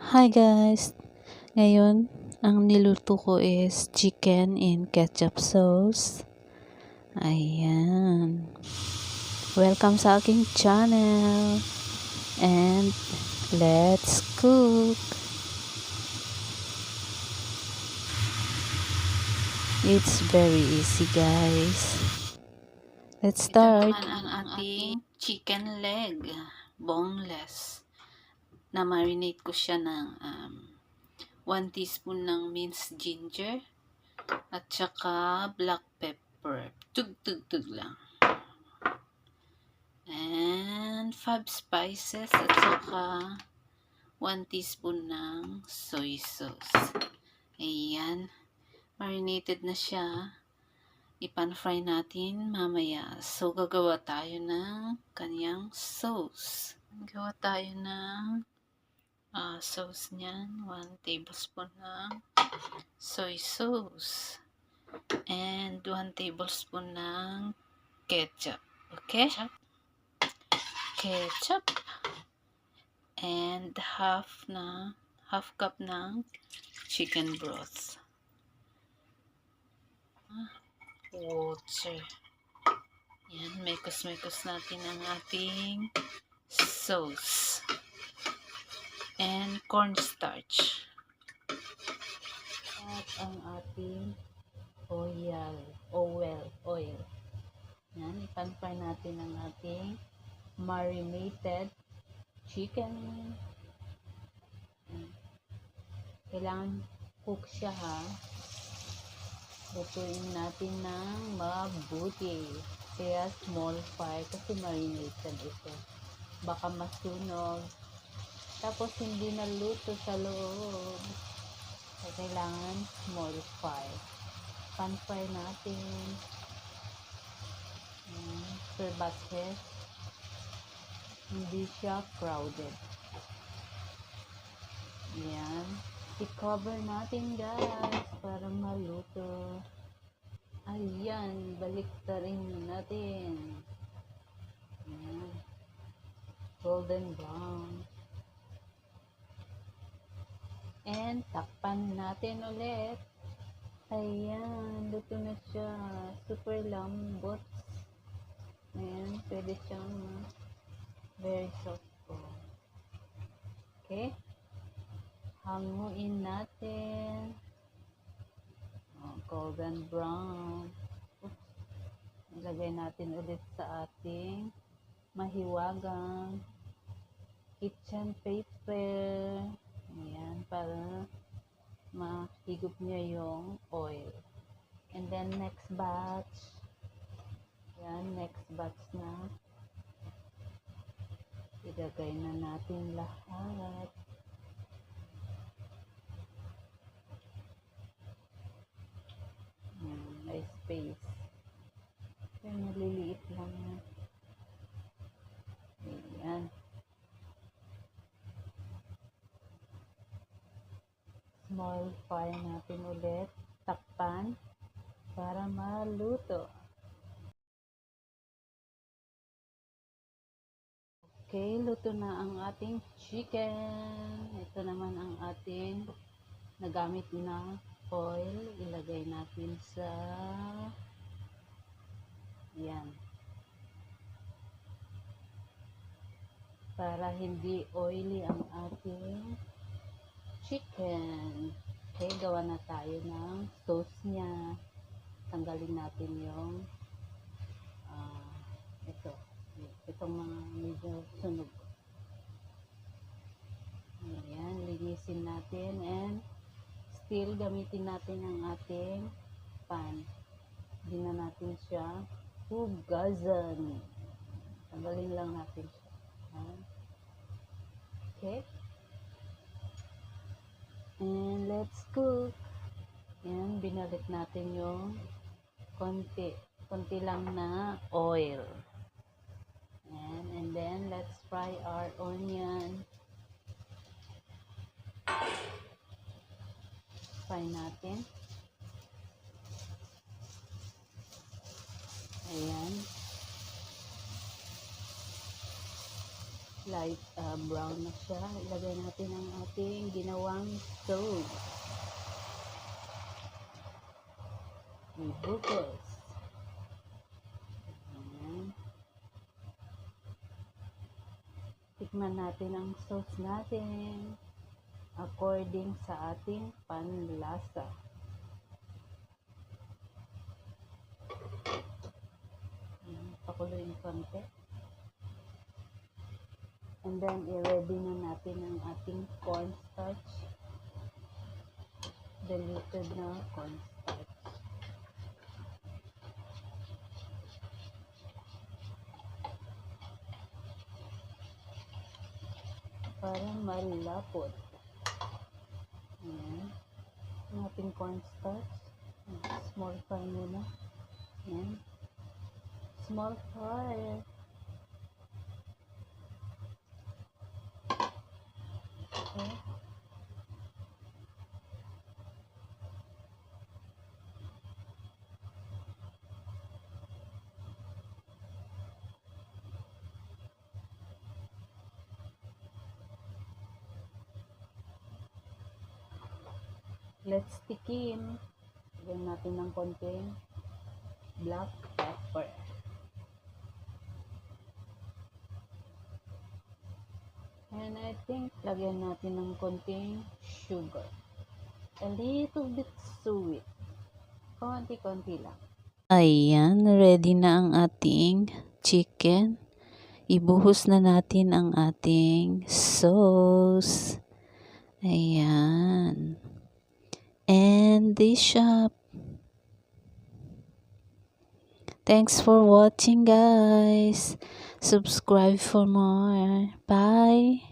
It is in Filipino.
Hi guys! Ngayon, ang niluto ko is chicken in ketchup sauce. Ayan. Welcome sa aking channel. And let's cook. It's very easy guys. Let's start. Ito naman ang ating chicken leg, boneless. Na marinate ko siya ng 1 teaspoon ng minced ginger at saka black pepper. Tug lang. And 5 spices at saka 1 teaspoon ng soy sauce. Ayan. Marinated na siya. Ipan-fry natin mamaya. So, gagawa tayo ng kanyang sauce. Gawa tayo ng sauce niyan. 1 tablespoon ng soy sauce. And 1 tablespoon ng ketchup. Okay? Ketchup. And half cup ng chicken broth. Water. Yan, mekos-mekos natin ang ating sauce. And cornstarch. At ang ating oil. Yan, ipan-fry natin ang ating marinated chicken. Kailangan cook siya ha. Lutuin natin ng mabuti. Kaya small fire kasi marinated ito. Baka masunog. Tapos hindi naluto sa loob. Kaya kailangan small fire. Pan-fry natin. Per batches. Hindi siya crowded. Yan. I-cover natin guys para maluto. Ayan. Baliktarin natin. Yan. Golden brown. And takpan natin ulit. Ayan. Luto na siya. Super lambot. Ayan. Pwede siyang very soft po. Okay. Hanguin natin. Golden brown. Oops. Ilagay natin ulit sa ating mahiwagang kitchen paper. Ayan, para mahigop niya yung oil. And then next batch. Ayan, next batch na. Ilagay na natin lahat. May space. Kaya maliliit lang na. Ayan. Small fire natin ulit. Takpan para maluto. Okay, luto na ang ating chicken. Ito naman ang ating nagamit na oil. Ilagay natin sa yan. Para hindi oily ang ating chicken. Okay, gawa na tayo ng sauce niya. Tanggalin natin yung itong mga medyo sunog. Ayan, linisin natin and still gamitin natin ang ating pan. Hindi na natin siya hugasan. Tanggalin lang natin siya. Ayan. Okay. And let's cook. Ayan, binalik natin yung konti lang na oil. Ayan, and then let's fry our onion. Fry natin. Ayan. light brown na siya, ilagay natin ang ating ginawang sauce. Ibukos. Ayan. Tikman natin ang sauce natin according sa ating panlasa. Pakuluin konti. And then, i-ready na natin ang ating cornstarch. Diluted na cornstarch. Para malapot. Ayan. Ang ating cornstarch. Small fry muna. Ayan. Small fry. Okay. Let's tikim. Lagyan natin ng konting black pepper. And I think lagyan natin ng konting sugar. A little bit sweet. Konti-konti lang. Ayan, ready na ang ating chicken. Ibuhos na natin ang ating sauce. Ayan. And dish up. Thanks for watching, guys. Subscribe for more. Bye.